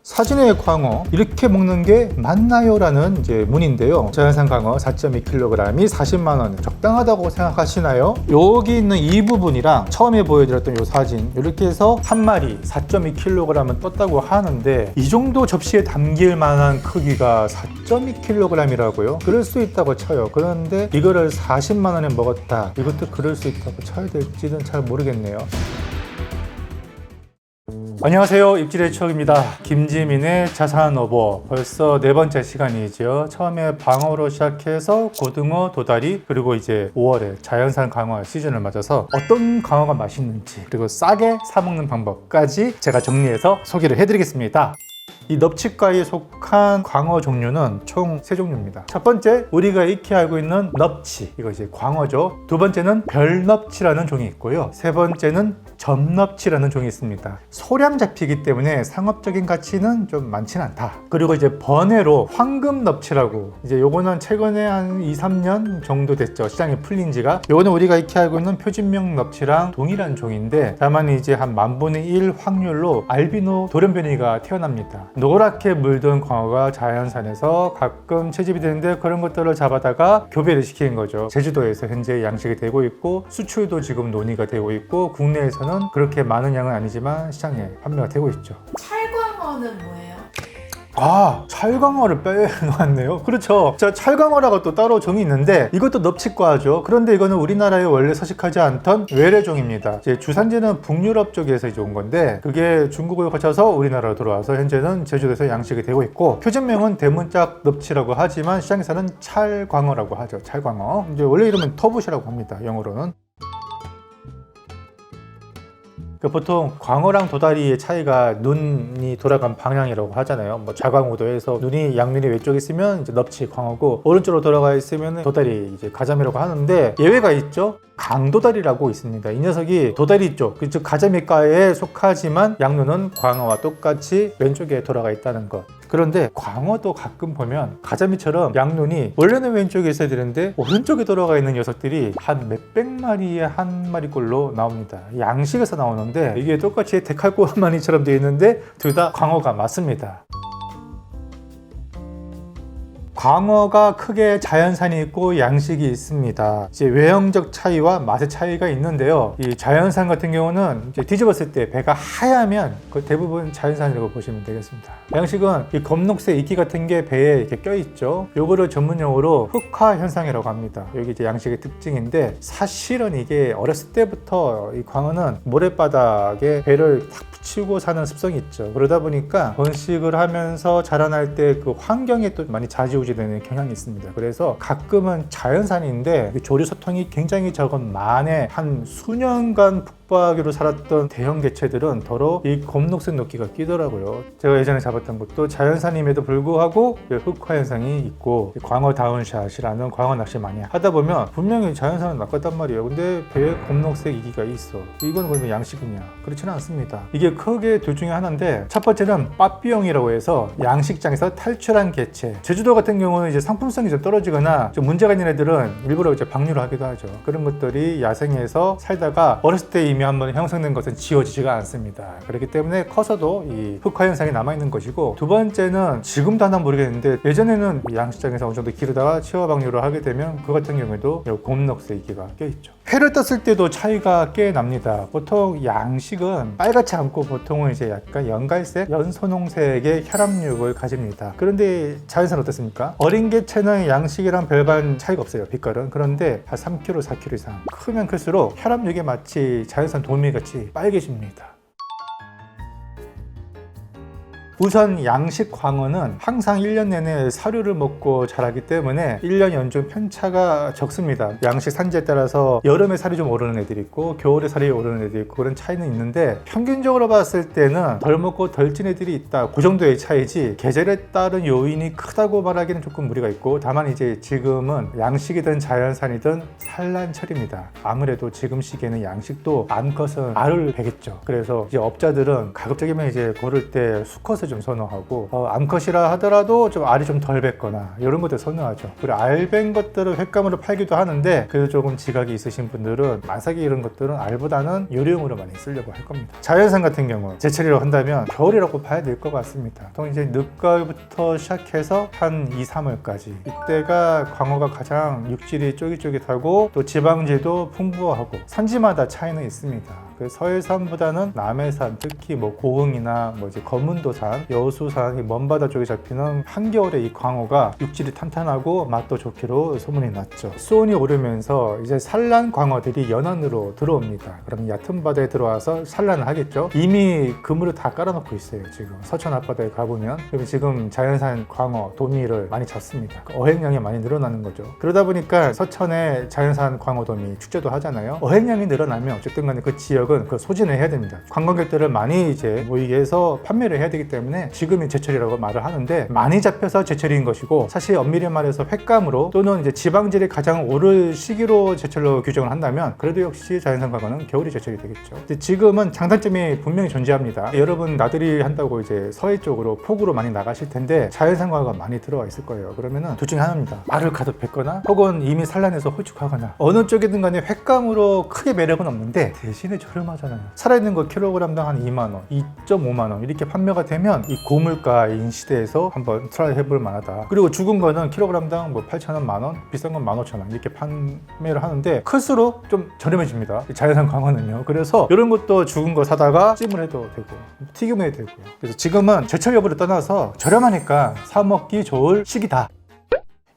사진의 광어 이렇게 먹는 게 맞나요? 라는 이제 문인데요. 자연산 광어 4.2kg이 40만원 적당하다고 생각하시나요? 여기 있는 이 부분이랑 처음에 보여드렸던 이 사진 이렇게 해서 한 마리 4.2kg은 떴다고 하는데 이 정도 접시에 담길 만한 크기가 4.2kg이라고요? 그럴 수 있다고 쳐요. 그런데 이거를 40만원에 먹었다, 이것도 그럴 수 있다고 쳐야 될지는 잘 모르겠네요. 안녕하세요, 입질의 추억입니다. 김지민의 자산어보, 벌써 네 번째 시간이죠. 처음에 방어로 시작해서 고등어, 도다리, 그리고 이제 5월에 자연산 광어 시즌을 맞아서 어떤 광어가 맛있는지, 그리고 싸게 사 먹는 방법까지 제가 정리해서 소개를 해드리겠습니다. 이 넙치과에 속한 광어 종류는 총 3종류입니다. 첫 번째, 우리가 익히 알고 있는 넙치, 이거 이제 광어죠. 두 번째는 별넙치라는 종이 있고요. 세 번째는 점넙치라는 종이 있습니다. 소량 잡히기 때문에 상업적인 가치는 좀 많지는 않다. 그리고 이제 번외로 황금넙치라고, 이제 요거는 최근에 한 2-3년 정도 됐죠, 시장에 풀린 지가. 요거는 우리가 익히 알고 있는 표준명 넙치랑 동일한 종인데, 다만 이제 한 10,000분의 1 확률로 알비노 돌연변이가 태어납니다. 노랗게 물든 광어가 자연산에서 가끔 채집이 되는데, 그런 것들을 잡아다가 교배를 시키는 거죠. 제주도에서 현재 양식이 되고 있고, 수출도 지금 논의가 되고 있고, 국내에서는 그렇게 많은 양은 아니지만 시장에 판매가 되고 있죠. 찰광어는 뭐예요? 아, 찰광어를 빼놓았네요. 그렇죠. 자, 찰광어라고 또 따로 종이 있는데 이것도 넙치과죠. 그런데 이거는 우리나라에 원래 서식하지 않던 외래종입니다. 이제 주산지는 북유럽 쪽에서 이제 온 건데, 그게 중국을 거쳐서 우리나라로 들어와서 현재는 제주도에서 양식이 되고 있고, 표준명은 대문짝 넙치라고 하지만 시장에서는 찰광어라고 하죠. 찰광어. 이제 원래 이름은 터붓이라고 합니다, 영어로는. 보통 광어랑 도다리의 차이가 눈이 돌아간 방향이라고 하잖아요. 뭐 좌광우도 해서 양눈이 왼쪽에 있으면 이제 넙치 광어고, 오른쪽으로 돌아가 있으면 도다리, 이제 가자미라고 하는데 예외가 있죠. 강도다리라고 있습니다. 이 녀석이 도다리 쪽, 즉 가자미과에 속하지만 양눈은 광어와 똑같이 왼쪽에 돌아가 있다는 것. 그런데 광어도 가끔 보면 가자미처럼 양눈이 원래는 왼쪽에 있어야 되는데 오른쪽에 돌아가 있는 녀석들이 한 몇백 마리에 한 마리꼴로 나옵니다. 양식에서 나오는데 이게 똑같이 데칼코마니처럼 되어 있는데 둘 다 광어가 맞습니다. 광어가 크게 자연산이 있고 양식이 있습니다. 이제 외형적 차이와 맛의 차이가 있는데요. 이 자연산 같은 경우는 이제 뒤집었을 때 배가 하얗면 그 대부분 자연산이라고 보시면 되겠습니다. 양식은 이 검록색 이끼 같은 게 배에 이렇게 껴있죠. 요거를 전문용어로 흑화 현상이라고 합니다. 여기 이제 양식의 특징인데, 사실은 이게 어렸을 때부터 이 광어는 모래바닥에 배를 탁 붙이고 사는 습성이 있죠. 그러다 보니까 번식을 하면서 자라날 때 그 환경에 또 많이 좌지우지되는 경향이 있습니다. 그래서 가끔은 자연산인데 조류 소통이 굉장히 적은 만에 한 수년간 북박이로 살았던 대형 개체들은 더러 이 검록색 녹기가 끼더라고요. 제가 예전에 잡았던 것도 자연산임에도 불구하고 흑화 현상이 있고, 광어 다운샷이라는 광어 낚시 많이 하다 보면 분명히 자연산은 낚았단 말이에요. 근데 배에 검록색 이기가 있어. 이건 그러면 양식이냐? 그렇지는 않습니다. 이게 크게 둘 중에 하나인데, 첫 번째는 빠삐용이라고 해서 양식장에서 탈출한 개체. 제주도 같은 경우는 이제 상품성이 좀 떨어지거나 좀 문제가 있는 애들은 일부러 이제 방류를 하기도 하죠. 그런 것들이 야생에서 살다가 어렸을 때 이미 한번 형성된 것은 지워지지가 않습니다. 그렇기 때문에 커서도 이 흑화 현상이 남아있는 것이고, 두 번째는 지금도 하나 모르겠는데, 예전에는 양식장에서 어느 정도 기르다가 치워 방류를 하게 되면 그 같은 경우에도 검록색 이끼가 껴있죠. 회를 떴을 때도 차이가 꽤 납니다. 보통 양식은 빨갛지 않고 보통은 이제 약간 연갈색, 연소농색의 혈압육을 가집니다. 그런데 자연산 어떻습니까? 어린 개체는 양식이랑 별반 차이가 없어요, 빛깔은. 그런데 한 3kg, 4kg 이상 크면 클수록 혈압육이 마치 자연산 돌멩이같이 빨개집니다. 우선 양식 광어는 항상 1년 내내 사료를 먹고 자라기 때문에 1년 연중 편차가 적습니다. 양식 산지에 따라서 여름에 살이 좀 오르는 애들이 있고 겨울에 살이 오르는 애들이 있고, 그런 차이는 있는데 평균적으로 봤을 때는 덜 먹고 덜 찐 애들이 있다, 그 정도의 차이지 계절에 따른 요인이 크다고 말하기는 조금 무리가 있고, 다만 이제 지금은 양식이든 자연산이든 산란철입니다. 아무래도 지금 시기에는 양식도 암컷은 알을 베겠죠. 그래서 이제 업자들은 가급적이면 이제 고를 때 수컷을 A컷을 좀 선호하고 암컷이라 하더라도 좀 알이 좀 덜 뱄거나 이런 것들 선호하죠. 그리고 알밴 것들을 횟감으로 팔기도 하는데 그래도 조금 지각이 있으신 분들은 만삭이 이런 것들은 알보다는 요리용으로 많이 쓰려고 할 겁니다. 자연산 같은 경우 제철이라고 한다면 겨울이라고 봐야 될 것 같습니다. 보통 이제 늦가을부터 시작해서 한 2, 3월까지 이때가 광어가 가장 육질이 쫄깃쫄깃하고 또 지방질도 풍부하고 산지마다 차이는 있습니다. 그 서해산보다는 남해산, 특히 뭐 고흥이나 뭐 이제 거문도산, 여수산, 이 먼바다 쪽에 잡히는 한겨울에 이 광어가 육질이 탄탄하고 맛도 좋기로 소문이 났죠. 수온이 오르면서 이제 산란 광어들이 연안으로 들어옵니다. 그러면 얕은 바다에 들어와서 산란을 하겠죠. 이미 그물을 다 깔아놓고 있어요. 지금 서천 앞바다에 가보면. 그리고 지금 자연산 광어, 도미를 많이 잡습니다. 어획량이 많이 늘어나는 거죠. 그러다 보니까 서천에 자연산 광어, 도미 축제도 하잖아요. 어획량이 늘어나면 어쨌든 간에 그 지역은 그 소진을 해야 됩니다. 관광객들을 많이 이제 모이게 해서 판매를 해야 되기 때문에 지금이 제철이라고 말을 하는데 많이 잡혀서 제철인 것이고 사실 엄밀히 말해서 횟감으로 또는 이제 지방질이 가장 오를 시기로 제철로 규정을 한다면 그래도 역시 자연산 광어는 겨울이 제철이 되겠죠. 근데 지금은 장단점이 분명히 존재합니다. 여러분 나들이 한다고 이제 서해 쪽으로 폭우로 많이 나가실 텐데 자연산 광어가 많이 들어와 있을 거예요. 그러면은 둘 중에 하나입니다. 알을 가득 뱉거나 혹은 이미 산란해서 홀쭉하거나 어느 쪽이든 간에 횟감으로 크게 매력은 없는데 대신에 저렴하잖아요. 살아있는 거 킬로그램당 한 2만원, 2.5만원 이렇게 판매가 되면 이 고물가인 시대에서 한번 트라이 해볼 만하다. 그리고 죽은 거는 킬로그램당 뭐 8,000원, 만원, 비싼 건 15,000원 이렇게 판매를 하는데 클수록 좀 저렴해집니다. 자연산 광어는요. 그래서 이런 것도 죽은 거 사다가 찜을 해도 되고 튀김을 해도 되고요. 그래서 지금은 제철 여부를 떠나서 저렴하니까 사 먹기 좋을 시기다.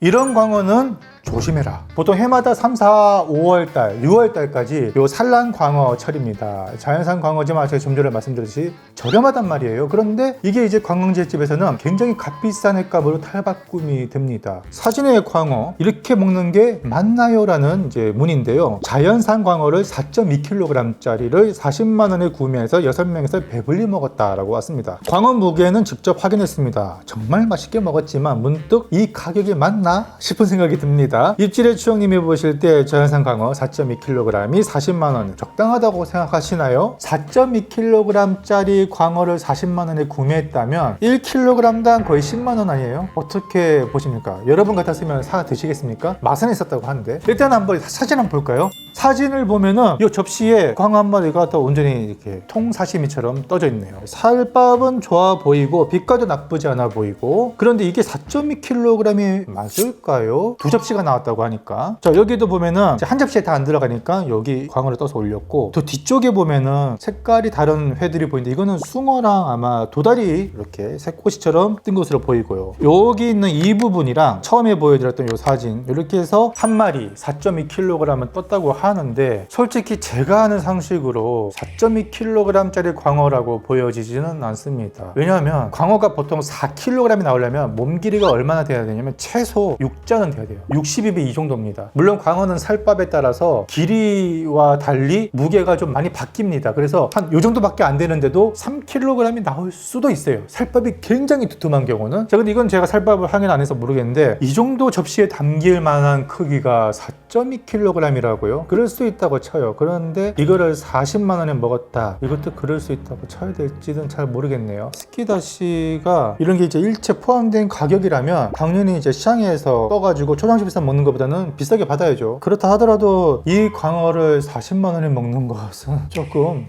이런 광어는 조심해라. 보통 해마다 3, 4, 5월달, 6월달까지 요 산란 광어철입니다. 자연산 광어지만 제가 좀 전에 말씀드렸듯이 저렴하단 말이에요. 그런데 이게 이제 관광지집에서는 굉장히 값비싼 횟감으로 탈바꿈이 됩니다. 사진의 광어 이렇게 먹는 게 맞나요? 라는 이제 문인데요. 자연산 광어를 4.2kg짜리를 40만 원에 구매해서 6명에서 배불리 먹었다라고 왔습니다. 광어 무게는 직접 확인했습니다. 정말 맛있게 먹었지만 문득 이 가격이 맞나 싶은 생각이 듭니다. 입질의 추억님이 보실 때 자연산 광어 4.2kg이 40만 원 적당하다고 생각하시나요? 4.2kg짜리 광어를 40만 원에 구매했다면 1kg당 거의 10만 원 아니에요? 어떻게 보십니까? 여러분 같았으면 사 드시겠습니까? 맛은 있었다고 하는데 일단 한번 사진 한번 볼까요? 사진을 보면은 이 접시에 광어 한 마리가 더 온전히 이렇게 통사시미처럼 떠져 있네요. 살밥은 좋아 보이고 빛깔도 나쁘지 않아 보이고 그런데 이게 4.2kg이 맞을까요? 두 접시가 나왔다고 하니까 자 여기도 보면은 한 접시에 다 안 들어가니까 여기 광어를 떠서 올렸고 또 뒤쪽에 보면은 색깔이 다른 회들이 보이는데 이거는 숭어랑 아마 도다리 이렇게 새꼬시처럼 뜬 것으로 보이고요. 여기 있는 이 부분이랑 처음에 보여드렸던 이 사진 이렇게 해서 한 마리 4.2kg은 떴다고 하는데 솔직히 제가 아는 상식으로 4.2kg짜리 광어라고 보여지지는 않습니다. 왜냐하면 광어가 보통 4kg이 나오려면 몸 길이가 얼마나 돼야 되냐면 최소 6장은 돼야 돼요. 62배 이 정도입니다. 물론 광어는 살밥에 따라서 길이와 달리 무게가 좀 많이 바뀝니다. 그래서 한 요 정도밖에 안 되는데도 3kg이 나올 수도 있어요. 살밥이 굉장히 두툼한 경우는. 자, 근데 이건 제가 살밥을 확인 안 해서 모르겠는데 이 정도 접시에 담길 만한 크기가 4.2kg이라고요? 그럴 수 있다고 쳐요. 그런데 이거를 40만 원에 먹었다. 이것도 그럴 수 있다고 쳐야 될지는 잘 모르겠네요. 스키다시가 이런 게 이제 일체 포함된 가격이라면 당연히 이제 시장에서 떠가지고 초장집에서 먹는 것보다는 비싸게 받아야죠. 그렇다 하더라도 이 광어를 40만 원에 먹는 것은 조금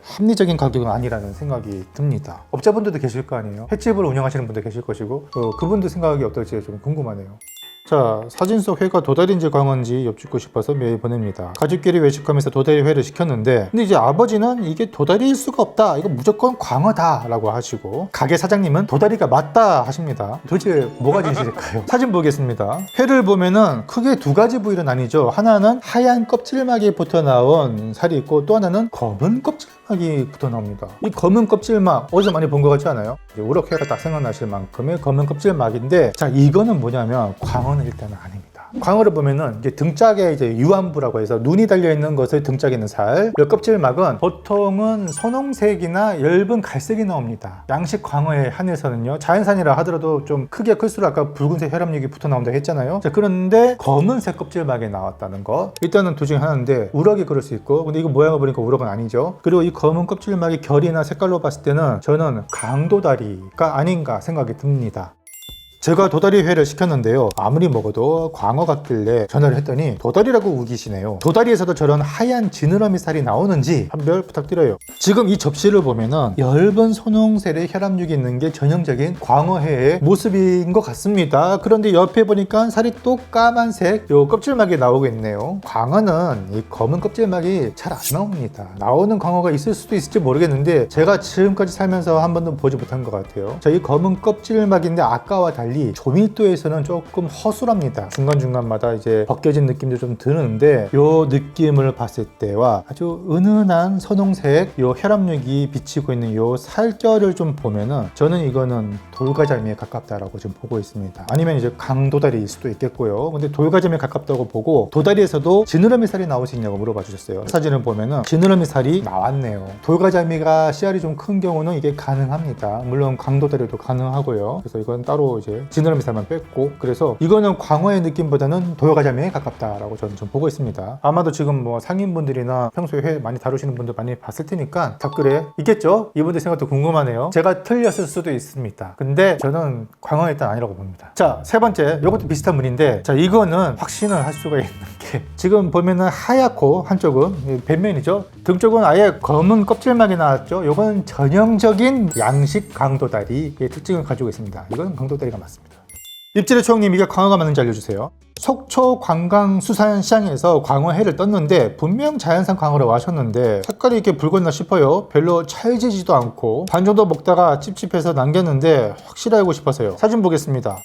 합리적인 가격은 아니라는 생각이 듭니다. 업자분들도 계실 거 아니에요. 횟집을 운영하시는 분도 계실 것이고 그분들 생각이 어떨지 좀 궁금하네요. 자, 사진 속 회가 도다리인지 광어인지 엿듣고 싶어서 메일 보냅니다. 가족끼리 외식하면서 도다리 회를 시켰는데 근데 이제 아버지는 이게 도다리일 수가 없다. 이거 무조건 광어다 라고 하시고 가게 사장님은 도다리가 맞다 하십니다. 도대체 뭐가 진실일까요? 사진 보겠습니다. 회를 보면은 크게 두 가지 부위로 나뉘죠. 하나는 하얀 껍질막이 붙어 나온 살이 있고 또 하나는 검은 껍질막이 붙어 나옵니다. 이 검은 껍질막 어디서 많이 본 것 같지 않아요? 우럭회가 딱 생각나실 만큼의 검은 껍질막인데 자 이거는 뭐냐면 광어는 일단은 아닙니다. 광어를 보면은 이제 등짝에 이제 유안부라고 해서 눈이 달려 있는 것을 등짝에 있는 살, 이 껍질막은 보통은 선홍색이나 엷은 갈색이 나옵니다. 양식 광어에 한해서는요, 자연산이라 하더라도 좀 크게 클수록 아까 붉은색 혈압육이 붙어 나온다고 했잖아요. 자, 그런데 검은색 껍질막에 나왔다는 거, 일단은 둘 중에 하나인데 우럭이 그럴 수 있고, 근데 이거 모양을 보니까 우럭은 아니죠. 그리고 이 검은 껍질막이 결이나 색깔로 봤을 때는 저는 강도다리가 아닌가 생각이 듭니다. 제가 도다리 회를 시켰는데요, 아무리 먹어도 광어 같길래 전화를 했더니 도다리라고 우기시네요. 도다리에서도 저런 하얀 지느러미 살이 나오는지 판별 부탁드려요. 지금 이 접시를 보면은 엷은 선홍색의 혈압육이 있는 게 전형적인 광어회의 모습인 것 같습니다. 그런데 옆에 보니까 살이 또 까만색 요 껍질막이 나오고 있네요. 광어는 이 검은 껍질막이 잘 안 나옵니다. 나오는 광어가 있을 수도 있을지 모르겠는데 제가 지금까지 살면서 한 번도 보지 못한 것 같아요. 자, 이 검은 껍질막인데 아까와 달리 조밀도에서는 조금 허술합니다. 중간중간마다 이제 벗겨진 느낌도 좀 드는데 요 느낌을 봤을 때와 아주 은은한 선홍색 요 혈압육이 비치고 있는 요 살결을 좀 보면은 저는 이거는 돌가자미에 가깝다라고 지금 보고 있습니다. 아니면 이제 강도다리일 수도 있겠고요. 근데 돌가자미에 가깝다고 보고, 도다리에서도 지느러미 살이 나올 수 있냐고 물어봐 주셨어요. 사진을 보면은 지느러미 살이 나왔네요. 돌가자미가 씨알이 좀 큰 경우는 이게 가능합니다. 물론 강도다리도 가능하고요. 그래서 이건 따로 이제 지느러미 살만 뺐고, 그래서 이거는 광어의 느낌보다는 돌가자미에 가깝다라고 저는 좀 보고 있습니다. 아마도 지금 뭐 상인분들이나 평소에 회 많이 다루시는 분들 많이 봤을 테니까 댓글에 있겠죠? 이분들 생각도 궁금하네요. 제가 틀렸을 수도 있습니다. 근데 저는 광어 일단 아니라고 봅니다. 자, 세 번째, 이것도 비슷한 분인데, 자, 이거는 확신을 할 수가 있는 게 지금 보면은 하얗고 한쪽은 뱀면이죠. 등 쪽은 아예 검은 껍질막이 나왔죠. 이건 전형적인 양식 강도다리의 특징을 가지고 있습니다. 이건 강도다리가 맞습니다. 입질의 초영님, 이게 광어가 맞는지 알려주세요. 속초 관광수산시장에서 광어회를 떴는데 분명 자연산 광어라고 하셨는데 색깔이 이렇게 붉었나 싶어요. 별로 찰지지도 않고 반 정도 먹다가 찝찝해서 남겼는데 확실히 알고 싶어서요. 사진 보겠습니다.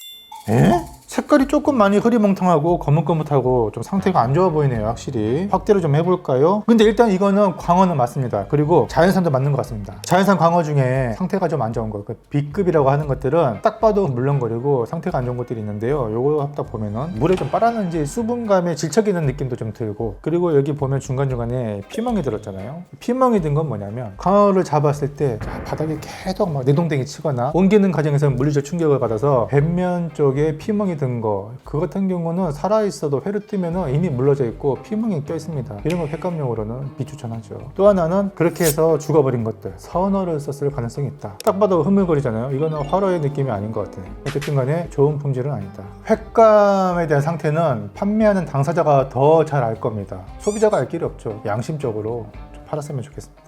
에? 색깔이 조금 많이 흐리멍텅하고 거뭇거뭇하고 좀 상태가 안 좋아 보이네요. 확실히 확대를 좀 해볼까요? 근데 일단 이거는 광어는 맞습니다. 그리고 자연산도 맞는 것 같습니다. 자연산 광어 중에 상태가 좀 안 좋은 거, 그 B급이라고 하는 것들은 딱 봐도 물렁거리고 상태가 안 좋은 것들이 있는데요, 요거 딱 보면은 물에 좀 빨았는지 수분감에 질척이는 느낌도 좀 들고, 그리고 여기 보면 중간중간에 피멍이 들었잖아요. 피멍이 든 건 뭐냐면, 광어를 잡았을 때 바닥에 계속 막 내동댕이 치거나 옮기는 과정에서 물리적 충격을 받아서 뱃면 쪽에 피멍이 든 거, 그 같은 경우는 살아있어도 회를 뜨면은 이미 물러져 있고 피멍이 껴 있습니다. 이런 걸 횟감용으로는 비추천하죠. 또 하나는 그렇게 해서 죽어버린 것들, 선어를 썼을 가능성이 있다. 딱 봐도 흐물거리잖아요. 이거는 활어의 느낌이 아닌 것 같아요. 어쨌든 간에 좋은 품질은 아니다. 횟감에 대한 상태는 판매하는 당사자가 더 잘 알 겁니다. 소비자가 알 길이 없죠. 양심적으로 좀 팔았으면 좋겠습니다.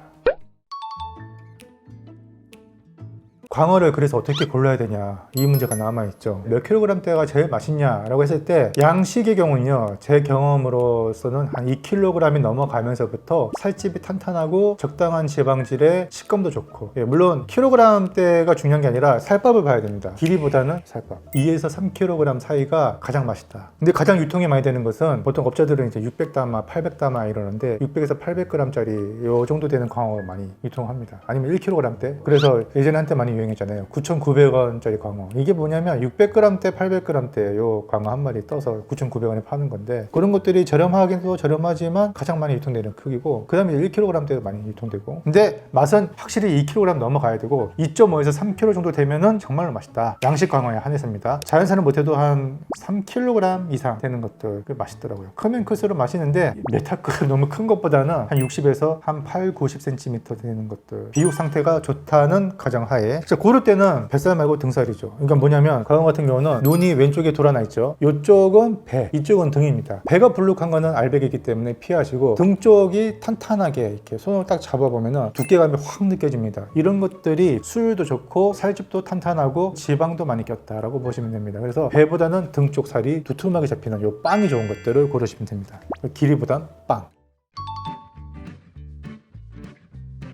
광어를 그래서 어떻게 골라야 되냐, 이 문제가 남아있죠. 몇 킬로그램대가 제일 맛있냐라고 했을 때, 양식의 경우는요, 제 경험으로서는 한 2kg이 넘어가면서부터 살집이 탄탄하고 적당한 지방질에 식감도 좋고, 물론 킬로그램대가 중요한 게 아니라 살밥을 봐야 됩니다. 길이보다는 살밥. 2에서 3kg 사이가 가장 맛있다. 근데 가장 유통이 많이 되는 것은 보통 업자들은 이제 600다마, 800다마 이러는데 600에서 800g짜리 요 정도 되는 광어가 많이 유통합니다. 아니면 1kg대. 그래서 예전에 한때 많이 유행했잖아요. 9,900원짜리 광어. 이게 뭐냐면 600g대, 800g대 요 광어 한 마리 떠서 9,900원에 파는 건데, 그런 것들이 저렴하기도 저렴하지만 가장 많이 유통되는 크기고, 그 다음에 1kg대도 많이 유통되고, 근데 맛은 확실히 2kg 넘어가야 되고 2.5에서 3kg 정도 되면은 정말로 맛있다. 양식 광어에 한해서입니다. 자연산은 못해도 한 3kg 이상 되는 것들 맛있더라고요. 크면 클수록 맛있는데 메타급 너무 큰 것보다는 한 60에서 한 8, 90cm 되는 것들, 비육 상태가 좋다는 가정하에 고를 때는 뱃살 말고 등살이죠. 그러니까 뭐냐면, 광어 같은 경우는 눈이 왼쪽에 돌아나 있죠. 이쪽은 배, 이쪽은 등입니다. 배가 불룩한 거는 알배기이기 때문에 피하시고, 등 쪽이 탄탄하게 이렇게 손으로 딱 잡아보면 두께감이 확 느껴집니다. 이런 것들이 수율도 좋고 살집도 탄탄하고 지방도 많이 꼈다라고 보시면 됩니다. 그래서 배보다는 등 쪽 살이 두툼하게 잡히는 요 빵이 좋은 것들을 고르시면 됩니다. 길이보단 빵.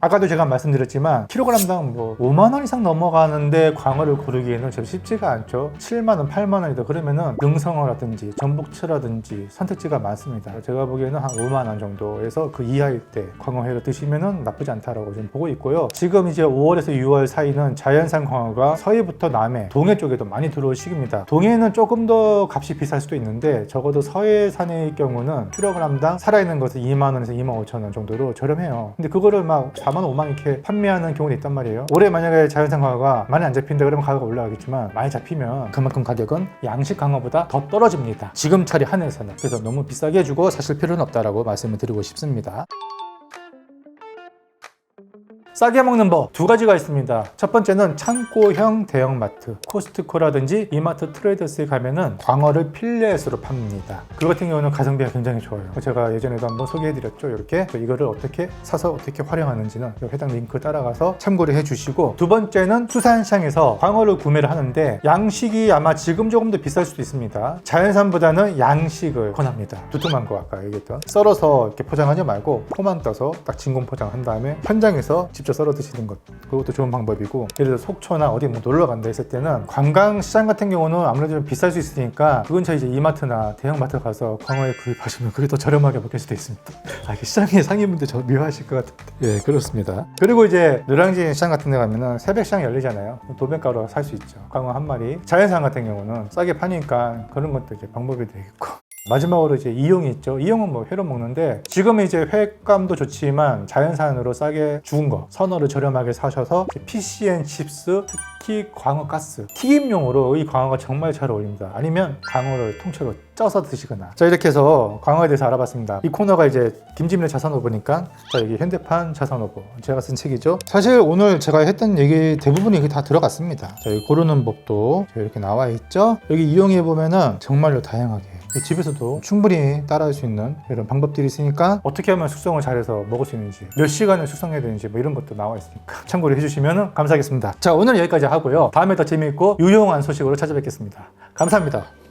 아까도 제가 말씀드렸지만 킬로그램당 뭐 5만 원 이상 넘어가는데 광어를 고르기에는 참 쉽지가 않죠. 7만 원, 8만 원이다 그러면은 능성어라든지 전복치라든지 선택지가 많습니다. 제가 보기에는 한 5만 원 정도에서 그 이하일 때 광어회를 드시면은 나쁘지 않다라고 좀 보고 있고요. 지금 이제 5월에서 6월 사이는 자연산 광어가 서해부터 남해, 동해 쪽에도 많이 들어올 시기입니다. 동해는 조금 더 값이 비쌀 수도 있는데 적어도 서해산의 경우는 킬로그램당 살아있는 것은 2만 원에서 2만 5천 원 정도로 저렴해요. 근데 그거를 막 4만 원, 5만 원 이렇게 판매하는 경우도 있단 말이에요. 올해 만약에 자연산 광어가 많이 안 잡힌다 그러면 가격이 올라가겠지만 많이 잡히면 그만큼 가격은 양식 광어보다 더 떨어집니다. 지금 차리 한해서는. 그래서 너무 비싸게 주고 사실 필요는 없다라고 말씀을 드리고 싶습니다. 싸게 먹는 법 두 가지가 있습니다. 첫 번째는 창고형 대형마트, 코스트코라든지 이마트 트레이더스에 가면은 광어를 필렛으로 팝니다. 그 같은 경우는 가성비가 굉장히 좋아요. 제가 예전에도 한번 소개해드렸죠. 이렇게 이거를 어떻게 사서 어떻게 활용하는지는 해당 링크 따라가서 참고를 해주시고, 두 번째는 수산시장에서 광어를 구매를 하는데 양식이 아마 지금 조금 더 비쌀 수도 있습니다. 자연산보다는 양식을 권합니다. 두툼한 거 아까 얘기했던 썰어서 이렇게 포장하지 말고 포만 떠서 딱 진공 포장한 다음에 현장에서 직접 썰어 드시는 것, 그것도 좋은 방법이고, 예를 들어 속초나 어디 뭐 놀러 간다 했을 때는 관광시장 같은 경우는 아무래도 좀 비쌀 수 있으니까 그 근처에 이제 이마트나 대형마트 가서 광어에 구입하시면 그게 더 저렴하게 먹을 수도 있습니다. 이게 시장에 상인분들 저 미워하실 것 같은데. 예, 그렇습니다. 그리고 이제 노량진 시장 같은 데 가면은 새벽 시장 열리잖아요. 도매가로 살 수 있죠. 광어 한 마리. 자연산 같은 경우는 싸게 파니까 그런 것도 이제 방법이 되겠고. 마지막으로 이제 이용이 있죠. 이용은 뭐 회로 먹는데 지금은 이제 회감도 좋지만 자연산으로 싸게 죽은 거 선어를 저렴하게 사셔서 PCN 칩스, 특히 광어 가스 튀김용으로 이 광어가 정말 잘 어울립니다. 아니면 광어를 통째로 쪄서 드시거나. 자, 이렇게 해서 광어에 대해서 알아봤습니다. 이 코너가 이제 김지민의 자산오보니까 자, 여기 현대판 자산오보 제가 쓴 책이죠. 사실 오늘 제가 했던 얘기 대부분이 여기 다 들어갔습니다. 자, 여기 고르는 법도 이렇게 나와 있죠. 여기 이용해 보면은 정말로 다양하게 집에서도 충분히 따라할 수 있는 이런 방법들이 있으니까 어떻게 하면 숙성을 잘해서 먹을 수 있는지, 몇 시간을 숙성해야 되는지 뭐 이런 것도 나와 있으니까 참고를 해주시면 감사하겠습니다. 자, 오늘 여기까지 하고요. 다음에 더 재미있고 유용한 소식으로 찾아뵙겠습니다. 감사합니다.